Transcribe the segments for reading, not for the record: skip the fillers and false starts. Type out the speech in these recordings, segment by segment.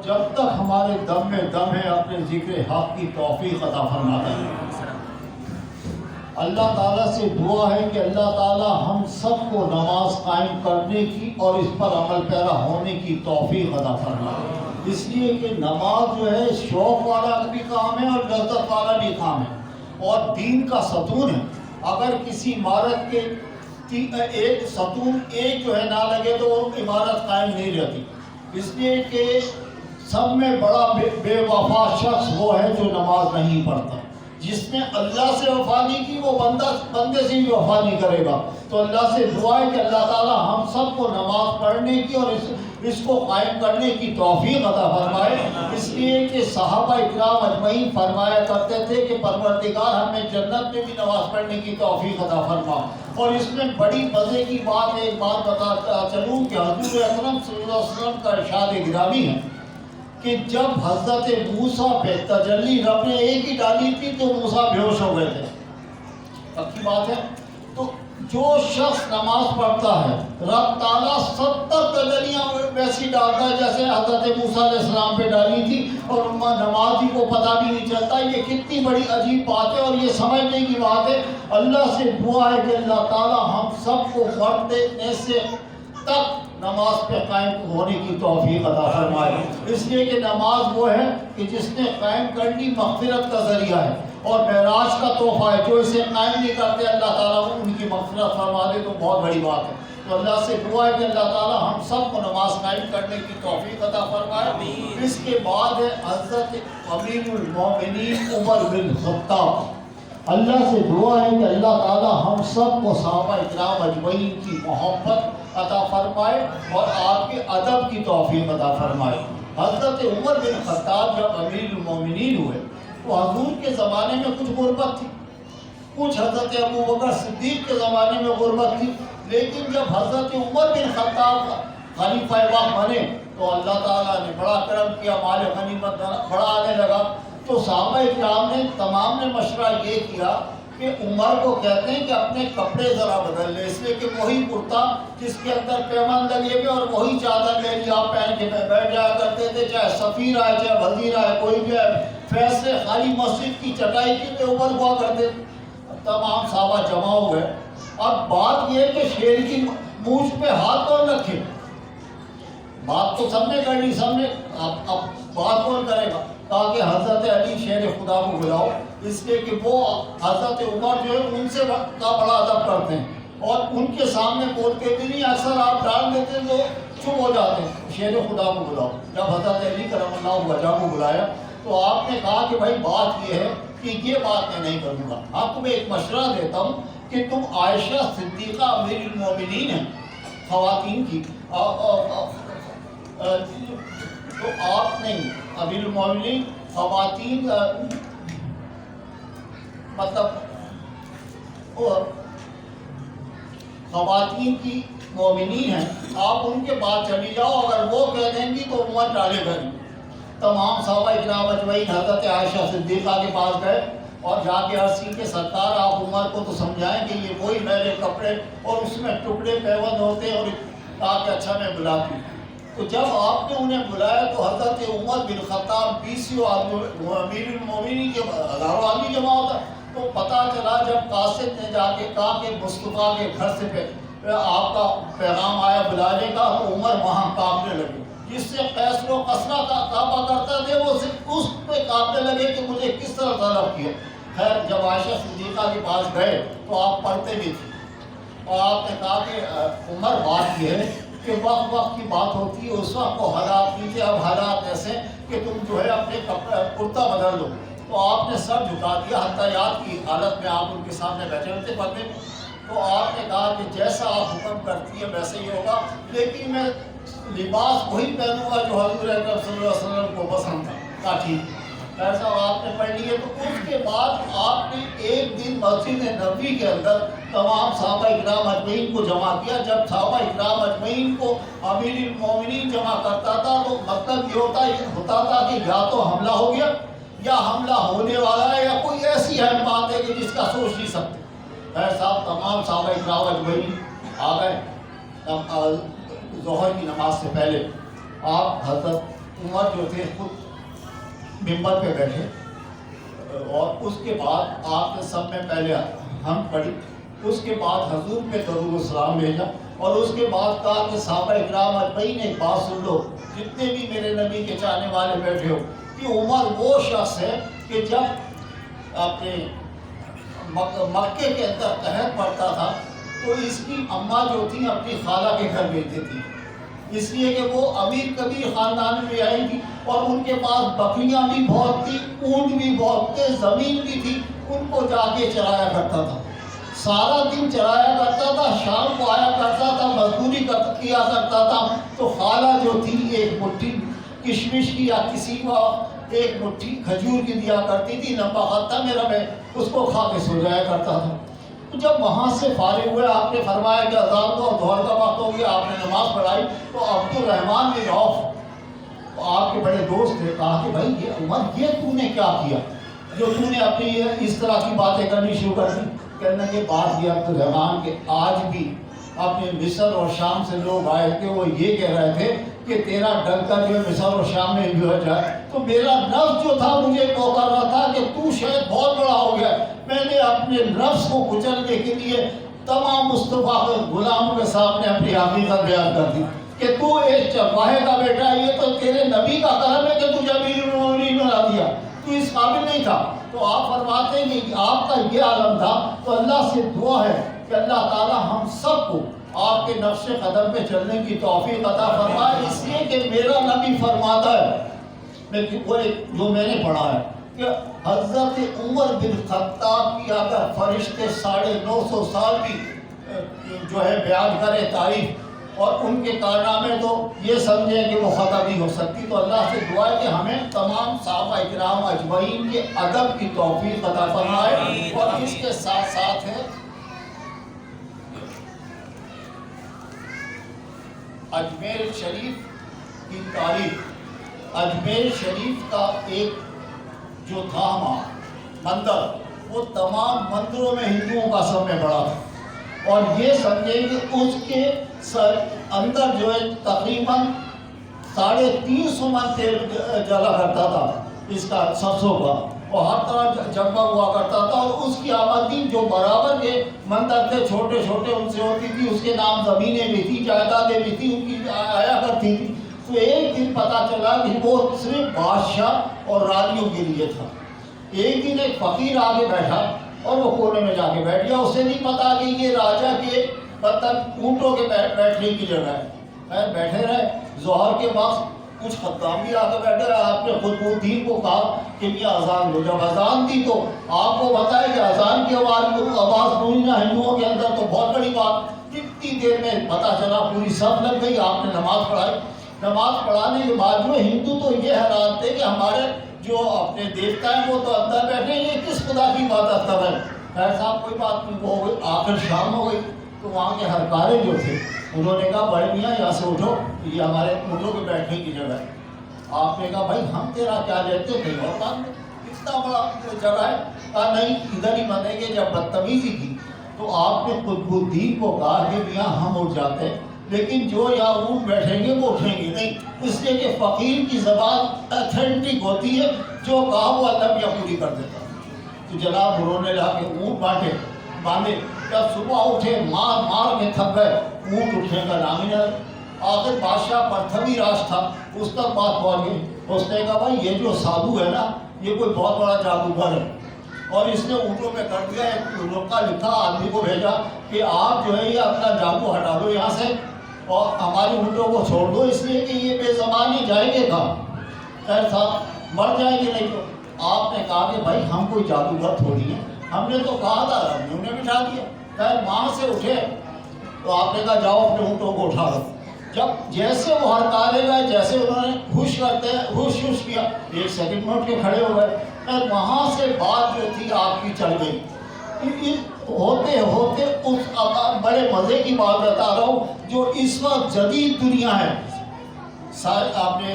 جب تک ہمارے دم میں دم ہے اپنے ذکر حق کی توفیق عطا فرماتا ہے۔ اللہ تعالیٰ سے دعا ہے کہ اللہ تعالیٰ ہم سب کو نماز قائم کرنے کی اور اس پر عمل پیرا ہونے کی توفیق عطا فرمائے۔ اس لیے کہ نماز جو ہے شوق والا بھی کام ہے اور لذت والا بھی کام ہے اور دین کا ستون ہے۔ اگر کسی عمارت کے ایک ستون ایک جو ہے نہ لگے تو وہ عمارت قائم نہیں رہتی۔ اس لیے کہ سب میں بڑا بے وفا شخص وہ ہے جو نماز نہیں پڑھتا۔ جس نے اللہ سے وفا نہیں کی وہ بندے سے بھی وفا نہیں کرے گا۔ تو اللہ سے دعا ہے کہ اللہ تعالیٰ ہم سب کو نماز پڑھنے کی اور اس کو قائم کرنے کی توفیق عطا فرمائے۔ اس لیے کہ صحابہ اکرام اجمعین فرمایا کرتے تھے کہ پروردگار ہمیں جنت میں بھی نماز پڑھنے کی توفیق عطا فرما۔ اور اس میں بڑی مزے کی بات ایک بات بتاتا چلوں کہ حضور اکرم صلی اللہ علیہ وسلم کا ارشاد گرامی ہے کہ جب حضرت موسیٰ پہ تجلی رب نے ایک ہی ڈالی تھی تو موسیٰ بے ہوش ہو گئے تھے۔ پکی بات ہے۔ تو جو شخص نماز پڑھتا ہے رب تعالیٰ 70 تجلیاں ویسی ڈالتا ہے جیسے حضرت موسیٰ علیہ السلام پہ ڈالی تھی اور نمازی کو پتہ بھی نہیں چلتا۔ یہ کتنی بڑی عجیب بات ہے اور یہ سمجھنے کی بات ہے۔ اللہ سے دعا ہے کہ اللہ تعالیٰ ہم سب کو مرنے سے تک نماز پہ قائم ہونے کی توفیق عطا فرمائے۔ اس لیے کہ نماز وہ ہے کہ جس نے قائم کرنی مغفرت کا ذریعہ ہے اور معراج کا تحفہ ہے۔ جو اسے قائم نہیں کرتے اللہ تعالیٰ ان کی مغفرت فرما دے تو بہت بڑی بات ہے۔ تو اللہ سے دعا ہے کہ اللہ تعالیٰ ہم سب کو نماز قائم کرنے کی توفیق عطا فرمائے۔ اس کے بعد ہے حضرت امیر المومنین عمر بن خطاب۔ اللہ سے دعا ہے کہ اللہ تعالیٰ ہم سب کو صحابہ اکرام اجمعین کی محبت عطا فرمائے اور آپ کے ادب کی توفیق عطا فرمائے۔ حضرت عمر بن خطاب جب امیر المومنین ہوئے تو حضور کے زمانے میں کچھ غربت تھی، کچھ حضرت ابوبکر صدیق کے زمانے میں غربت تھی، لیکن جب حضرت عمر بن خطاب خلیفہ وقت بنے تو اللہ تعالیٰ نے بڑا کرم کیا، مال غنیمت بڑا آنے لگا۔ تو صحابہ اکرام نے تمام نے مشورہ یہ کیا کہ عمر کو کہتے ہیں کہ اپنے کپڑے ذرا بدل لے، اس لیے کہ وہی کرتا جس کے اندر پیوند لگے ہوئے اور وہی چادر لے لی آپ پہن کے بیٹھ جایا کرتے تھے، چاہے سفیر آئے چاہے وزیر آئے کوئی بھی آئے، فیصلے خالی مسجد کی چٹائی کی پہ عمر ہوا کرتے تھے۔ تمام صحابہ جمع ہو گئے۔ اب بات یہ ہے کہ شیر کی مونچھ پہ ہاتھ کون رکھے؟ بات تو سب نے کرنی، سب نے، اب بات کون کرے گا؟ تاکہ حضرت علی شیر خدا کو بلاؤ، اس لیے کہ وہ حضرت عمر جو ہے ان سے کا بڑا ادب کرتے ہیں اور ان کے سامنے بولتے بھی نہیں، اکثر آپ ڈال دیتے ہیں تو چپ ہو جاتے ہیں۔ شیر خدا کو بلاؤ۔ جب حضرت علی کرم اللہ وجہ کو بلایا تو آپ نے کہا کہ بھائی بات یہ ہے کہ یہ بات میں نہیں کروں گا، آپ کو میں ایک مشورہ دیتا ہوں کہ تم عائشہ صدیقہ امیر المومنین ہیں خواتین کی، تو آپ نہیں، امیر المومنین خواتین مطلب خواتین کی مومنین ہیں، آپ ان کے بعد چلی جاؤ، اگر وہ کہہ دیں گی تو عمر ڈالے گا نہیں۔ تمام صحابہ اکرام اجمعین حضرت عائشہ صدیقہ کے پاس گئے اور جا کے عرض کی کہ سرکار آپ عمر کو تو سمجھائیں کہ یہ وہی میرے کپڑے اور اس میں ٹکڑے پیوند ہوتے ہیں، اور کہا کہ اچھا میں بلاتی ہوں۔ تو جب آپ نے انہیں بلایا تو حضرت عمر بن خطاب 20 امیر المومنین کے ہزاروں آدمی جمع ہوتا، تو پتہ چلا جب قاصد نے جا کے کہا کہ مصطفیٰ کے گھر سے آپ کا پیغام آیا بلانے کا، تو عمر وہاں کانپنے لگے۔ جس سے قیصر و کسریٰ کعبہ کرتا تھے وہ صرف اس پہ کانپنے لگے کہ مجھے کس طرح طلب کیا۔ خیر جب عائشہ صدیقہ کے پاس گئے تو آپ پڑھتے بھی تھے اور آپ نے کہا کہ عمر بات یہ ہے کہ وقت وقت کی بات ہوتی ہے، اس وقت کو حالات نہیں تھے، اب حالات ایسے کہ تم جو ہے اپنے کرتا بدل لو۔ تو آپ نے سر جھکا دیا، حتیات کی حالت میں آپ ان کے سامنے بیٹھے ہوتے پردے میں۔ تو آپ نے کہا کہ جیسا آپ حکم کرتی ہیں ویسے ہی ہوگا، لیکن میں لباس وہی پہنوں گا جو حضور اکرم صلی اللہ علیہ وسلم کو پسند تھا۔ کہا ٹھیک ایسا آپ نے پڑھ لی ہے۔ تو اس کے بعد آپ نے ایک دن مسجد نبوی کے اندر تمام صحابہ اکرام اجمعین کو جمع کیا۔ جب صحابہ اکرام اجمعین کو امیر المومنین جمع کرتا تھا تو مطلب یہ ہوتا تھا کہ یا تو حملہ ہو گیا یا حملہ ہونے والا ہے یا کوئی ایسی اہم بات ہے کہ جس کا سوچ نہیں سکتے۔ صاحب تمام صحابہ اکرام اجمعین آ گئے۔ ظہر کی نماز سے پہلے آپ حضرت عمر جو تھے خود ممبر پہ بیٹھے اور اس کے بعد آپ نے سب میں پہلے ہم پڑھی، اس کے بعد حضور پہ درود و سلام بھیجا اور اس کے بعد کہا کہ صحابہ اکرام اجمعین ایک بات سن لو، جتنے بھی میرے نبی کے چاہنے والے بیٹھے ہو، کہ عمر وہ شخص ہے کہ جب اپنے مکے کے اندر قحط پڑتا تھا تو اس کی اماں جو تھی اپنی خالہ کے گھر بھیجتی تھی، اس لیے کہ وہ امیر کبیر خاندان میں آئی تھی اور ان کے پاس بکریاں بھی بہت تھی، اونٹ بھی بہت تھے، زمین بھی تھی، ان کو جا کے چرایا کرتا تھا، سارا دن چرایا کرتا تھا، شام کو آیا کرتا تھا، مزدوری کیا کرتا تھا، تو خالہ جو تھی ایک مٹھی کشمش کی یا کسی کو ایک مٹھی کھجور کی دیا کرتی تھی، لمبا خط تھا میرا، میں اس کو کھا کے سو جایا کرتا تھا۔ جب وہاں سے فارغ ہوئے آپ نے فرمایا کہ اذان دو اور ظہر کا وقت ہو گیا، آپ نے نماز پڑھائی، تو عبد الرحمن بن عوف آپ کے بڑے دوست تھے، کہا کہ بھائی یہ عمر یہ تو نے کیا کیا جو تو نے اپنی اس طرح کی باتیں کرنی شروع کر دی؟ کہنے کے بعد یہ عبد الرحمن کہ آج بھی اپنے مصر اور شام سے لوگ آئے تھے، وہ یہ کہہ رہے تھے کہ تیرا ڈنکا جو ہے مصر اور شام میں بھی ہو جائے، تو میرا نفس جو تھا مجھے پکار رہا تھا کہ تو شاید بہت بڑا ہو گیا، میں نے اپنے نفس کو کچلنے کے لیے تمام مصطفیٰ کے غلاموں کے سامنے اپنی حقیقت بیان کر دی کہ تو ایک چرواہے کا بیٹا ہے، یہ تو تیرے نبی کا کرم ہے کہ تجھے امیر المومنین بنا دیا، تو اس قابل نہیں تھا۔ تو آپ فرماتے ہیں کہ آپ کا یہ عالم تھا، تو اللہ سے دعا ہے کہ اللہ تعالی ہم سب کو آپ کے نقش قدم پہ چلنے کی توفیق عطا فرمائے، اس لیے کہ میرا نبی فرماتا ہے، وہ جو میں نے پڑھا ہے کہ حضرت عمر بن خطاب کی اگر فرشتے 950 سال بھی جو ہے بیان کرے تعریف اور ان کے کارنامے، تو یہ سمجھیں کہ وہ ختم نہیں ہو سکتی۔ تو اللہ سے دعا ہے کہ ہمیں تمام صحابہ اکرام اجمعین کے ادب کی توفیق عطا فرمائے، اور اس کے ساتھ ساتھ ہے اجمیر شریف کی تاریخ۔ اجمیر شریف کا ایک جو تھا مندر، وہ تمام مندروں میں ہندوؤں کا سب میں بڑا تھا، اور یہ سمجھیں کہ اس کے اندر جو ہے تقریباً 350 من تیل جلا کرتا تھا، اس کا سرسوں کا، اور ہر طرح جگمگ ہوا کرتا تھا، اور اس کی آمدنی جو برابر کے مندر تھے چھوٹے چھوٹے ان سے ہوتی تھی، اس کے نام زمینیں بھی تھی، جائیدادیں بھی تھی، ان کی آیا کرتی تھی۔ تو ایک دن پتا چلا کہ وہ صرف بادشاہ اور رانیوں کے لیے تھا۔ ایک دن ایک فقیر آگے بیٹھا اور وہ کونے میں جا کے بیٹھ گیا، اسے نہیں پتا کہ یہ راجا کے مطلب اونٹوں کے بیٹھنے کی جگہ ہے۔ بیٹھے رہے، ظہر کے وقت کچھ خدام بھی آ کے بیٹھے رہے، آپ نے قطب الدین کو کہا کہ یہ اذان دو۔ جب اذان دی تو آپ کو بتایا کہ اذان کی آواز سننا ہندوؤں کے اندر تو بہت بڑی بات۔ اتنی دیر میں پتا چلا پوری صف لگ گئی، آپ نے نماز پڑھائی۔ نماز پڑھانے کے بعد جو ہندو تو یہ حیران تھے کہ ہمارے جو اپنے دیوتا ہیں وہ تو اندر بیٹھے، یہ کس خدا کی عبادت کر رہے ہیں؟ خیر صاحب کوئی بات نہیں، وہ ہو گئی۔ آخر شام ہو گئی تو وہاں کے ہرکارے جو تھے انہوں نے کہا بڑے میاں یہاں سے اٹھو، یہ ہمارے اونٹوں کے بیٹھنے کی جگہ ہے۔ آپ نے کہا بھائی ہم تیرا کیا لیتے تھے، اور کام اتنا بڑا جگہ ہے؟ کہا نہیں ادھر ہی بنے گے۔ جب بدتمیزی کی تو آپ نے قطب الدین کو کہا کہ میاں ہم اٹھ جاتے ہیں، لیکن جو یہاں اونٹ بیٹھیں گے وہ اٹھیں گے نہیں، اس لیے کہ فقیر کی زبان اتھینٹک ہوتی ہے، جو کہا وہ اللہ میاں پوری کر دیتا۔ تو جناب انہوں نے لا کے اونٹ باندھے، جب صبح اٹھے مار مار کے تھک گئے، اونٹ اٹھنے کا نام ہی نہ۔ آخر بادشاہ پرتھوی راج تھا، اس تک بات پہنچ گئی۔ اس نے کہا بھائی یہ جو سادھو ہے نا، یہ کوئی بہت بڑا جادوگر ہے، اور اس نے اونٹوں میں کر دیا۔ ایک رکا لکھا آدمی کو بھیجا کہ آپ جو ہے یہ اپنا جادو ہٹا دو یہاں سے اور ہماری اونٹوں کو چھوڑ دو، اس لیے کہ یہ بے زبان ہی جائیں گے کہاں، خیر صاحب مر جائیں گے نہیں۔ تو آپ نے کہا کہ بھائی ہم کوئی جادوگر تھوڑی ہیں، ہم نے تو کہا تھا، ہم نے انہیں بٹھا دیا۔ خیر وہاں سے اٹھے تو آپ نے کہا جاؤ اپنے اونٹوں کو اٹھا دو۔ جب جیسے وہ ہڑتالے گئے، جیسے انہوں نے ہوش کرتے ہیں ہوش کیا، ایک سیکنڈ میں اٹھ کے کھڑے ہو گئے، اور وہاں سے بات جو تھی آپ کی چل گئی۔ ہوتے ہوتے اس بڑے مزے کی بات بتا رہا ہوں، جو اس وقت جدید دنیا ہے، آپ نے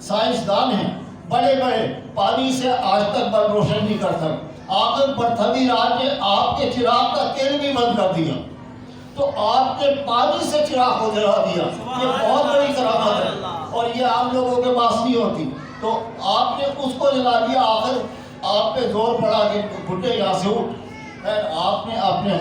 سائنسدان ہیں بڑے بڑے، پانی سے آج تک بلب روشن نہیں کر سکتے۔ آخر پرتھوی راج نے آپ کے چراغ کا تیل بھی بند کر دیا، تو آپ نے پانی سے چراغ کو جلا دیا۔ یہ بہت بڑی کرامت ہے، اور یہ عام لوگوں کے پاس نہیں ہوتی. تو آپ نے اس کو جلا دیا. آخر آپ پہ زور پڑا کہ بڈھے یہاں سے اٹھ. خیر آپ نے اپنے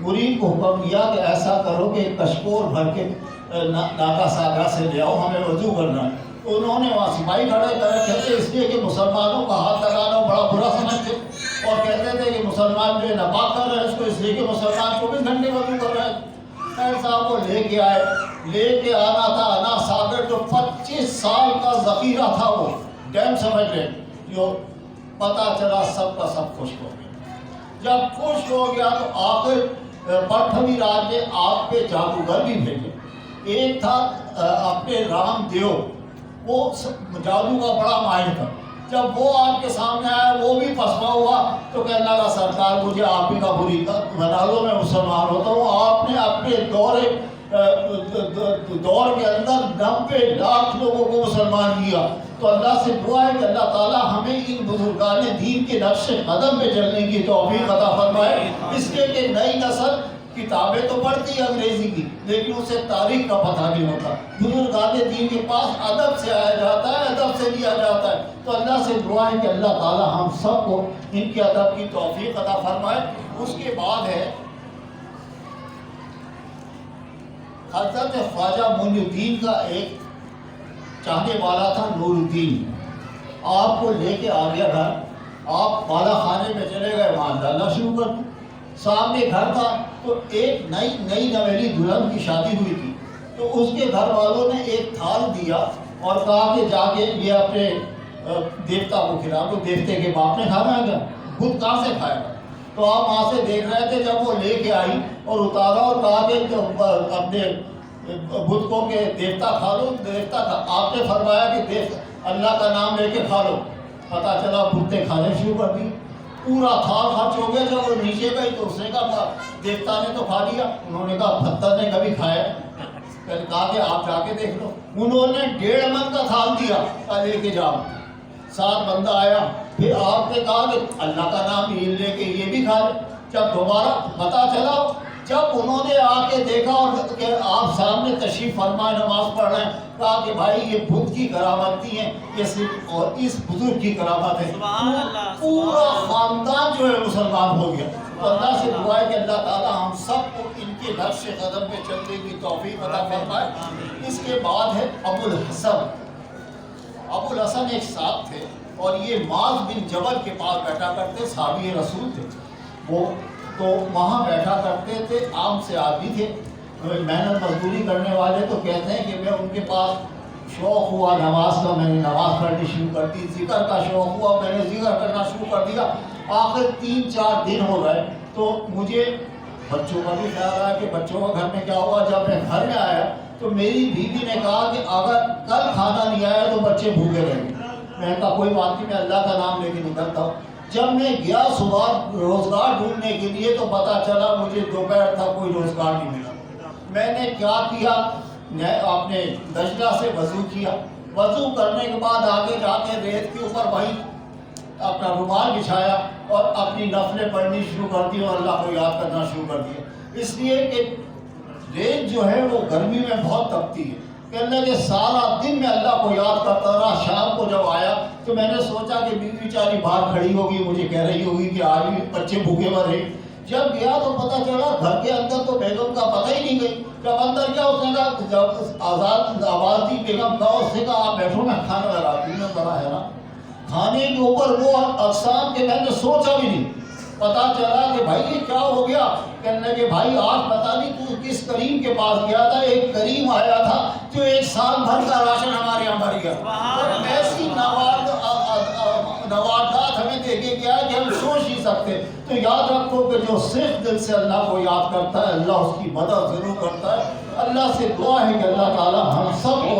مرید کو حکم دیا کہ ایسا کرو کہ کشکور بھر کے ناکا ساگا سے لے آؤ, ہمیں وضو کرنا ہے. تو انہوں نے وہاں سپاہی کھڑے کر رکھے تھے, اس لیے کہ مسلمانوں کا ہاتھ لگانا بڑا برا سمجھتے اور کہتے تھے کہ مسلمان جو ہے ناپاک کر رہے ہیں اس کو, اس لیے کہ مسلمان 24 گھنٹے وضو کر رہے ہیں. خیر صاحب وہ لے کے آئے. لے کے آنا تھا انا ساگر جو 25 سال کا ذخیرہ تھا, وہ ڈیم سمجھ لیں, جو پتہ چلا سب کا سب خوش ہو گیا. جب خوش ہو گیا تو آخر پرتھوی راج نے آپ پہ جادوگر بھی بھیجے. ایک تھا اپنے رام دیو, وہ جادو کا بڑا ماہر تھا. جب وہ آپ کے سامنے آیا وہ بھی پسپا ہوا تو کہ اللہ کا سرکار مجھے آپ ہی کا بری بنا دو, میں مسلمان ہوتا ہوں. آپ نے اپنے دور کے اندر 90 لاکھ لوگوں کو مسلمان کیا. تو اللہ سے دعا ہے کہ اللہ تعالیٰ ہمیں ان بزرگان دین کے نقش قدم پہ چلنے کی توفیق عطا فرمائے. اس لیے کہ نئی نسل کتابیں تو پڑھتی ہے انگریزی کی, لیکن اسے تاریخ کا پتہ نہیں ہوتا. بزرگان دین کے پاس ادب سے آیا جاتا ہے, ادب سے لیا جاتا ہے. تو اللہ سے دعا ہے کہ اللہ تعالیٰ ہم سب کو ان کے ادب کی توفیق عطا فرمائے. اس کے بعد ہے حضرت خواجہ معین الدین کا ایک چاہنے والا تھا نور الدین. آپ کو لے کے آ گیا گھر. آپ بالا خانے میں چلے گئے, وہاں ڈالنا شروع کر دیا. سامنے گھر تھا تو ایک نئی نویلی دلہن کی شادی ہوئی تھی. تو اس کے گھر والوں نے ایک تھال دیا اور کہا کہ جا کے یہ اپنے دیوتا کو کھلا دو. دیوتے کے باپ نے کھانا ہے کیا, بت کہاں سے کھائے گا. تو آپ وہاں سے دیکھ رہے تھے. جب وہ لے کے آئی اور اتارا اور کہا کہ اپنے بت کو کہ دیوتا کھا لو. دیوتا آپ نے فرمایا کہ اللہ کا نام لے کے کھا لو. پتہ چلا بت نے کھانے شروع کر دی. پورا تھال خرچ ہو گیا. جب وہ نیچے گئی تو اس نے کہا دیوتا نے تو کھا لیا. انہوں نے کہا پتھر نے کبھی کھایا. کہا کہ آپ جا کے دیکھ لو. انہوں نے 1.5 من کا تھال دیا, لے کے جاؤ. 7 بندہ آیا. پھر آپ نے کہا کہ اللہ کا نام لے کے یہ بھی کھا لے. جب دوبارہ پتہ چلا, جب انہوں نے آ کے دیکھا اور کہ آپ سامنے تشریف فرمائے نماز پڑھ رہے ہیں, کہا کہ بھائی یہ بت کی کرامت نہیں ہے, یہ صرف اور اس بزرگ کی کرامت ہے. پورا خاندان جو ہے مسلمان ہو گیا. تو اللہ سے دعا ہے کہ اللہ تعالیٰ ہم سب کو ان کے نقش قدم پہ چلنے کی توفیق عطا فرمائے. اس کے بعد ہے ابو الحسن. ابو الحسن ایک صاحب تھے اور یہ معاذ بن جبل کے پاس بیٹھا کرتے, صحابی رسول تھے. وہ تو وہاں بیٹھا کرتے تھے. عام سے آدمی تھے, محنت مزدوری کرنے والے. تو کہتے ہیں کہ میں ان کے پاس شوق ہوا نماز کا, میں نے نماز پڑھنی شروع کر دی. ذکر کا شوق ہوا, میں نے ذکر کرنا شروع کر دیا. آخر 3-4 دن ہو گئے تو مجھے بچوں کا بھی خیال آیا کہ بچوں کا گھر میں کیا ہوا. جب میں گھر میں آیا تو میری بیوی نے کہا کہ اگر کل کھانا نہیں آیا تو بچے بھوکے رہیں گے. میں نے کہا کوئی بات نہیں, میں اللہ کا نام لے کے نکلتا ہوں. جب میں گیا صبح روزگار ڈھونڈنے کے لیے تو پتہ چلا مجھے دوپہر تک کوئی روزگار نہیں ملا. میں نے کیا کیا, اپنے دجلہ سے وضو کیا. وضو کرنے کے بعد آگے جا کے ریت کے اوپر وہیں اپنا رومال بچھایا اور اپنی نفلیں پڑھنی شروع کر دی اور اللہ کو یاد کرنا شروع کر دیا. اس لیے کہ ریت جو ہے وہ گرمی میں بہت تپتی ہے. کہنے کہ سارا دن میں اللہ کو یاد کرتا رہا. شام کو جب آیا تو میں نے سوچا کہ بیوی بیچاری باہر کھڑی ہوگی, مجھے کہہ رہی ہوگی کہ آج بھی بچے بھوکے مرے. جب گیا تو پتہ چلا گھر کے اندر تو بیگم کا پتہ ہی نہیں گئی. جب اندر گیا اس نے کہا, جب آزاد آواز دی بیگم کا, اس نے کہا آپ بیٹھو میں کھانا لگاتی ہوں. میں بڑا حیران, کھانے کے اوپر وہ اقسام کے میں نے سوچا بھی نہیں. پتا چلا کہ بھائی یہ کیا ہو گیا. کہنے کہ بھائی آج پتہ نہیں تو کس کریم کے پاس گیا تھا, ایک کریم آیا تھا جو 1 سال بھر کا راشن ہمارے یہاں بھر گیا. اور ایسی نوادات ہمیں دے کے گیا کہ ہم سوچ نہیں سکتے. تو یاد رکھو کہ جو صرف دل سے اللہ کو یاد کرتا ہے اللہ اس کی مدد ضرور کرتا ہے. اللہ سے دعا ہے کہ اللہ تعالیٰ ہم سب کو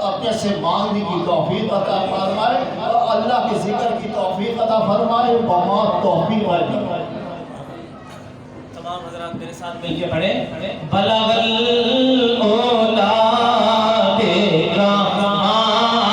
اپنے سے مانگنے کی توفیق عطا فرمائے اور اللہ کے ذکر کی توفیق عطا فرمائے. وما توفیق والے تمام حضرات میرے ساتھ مل کے پڑھیں. بلغ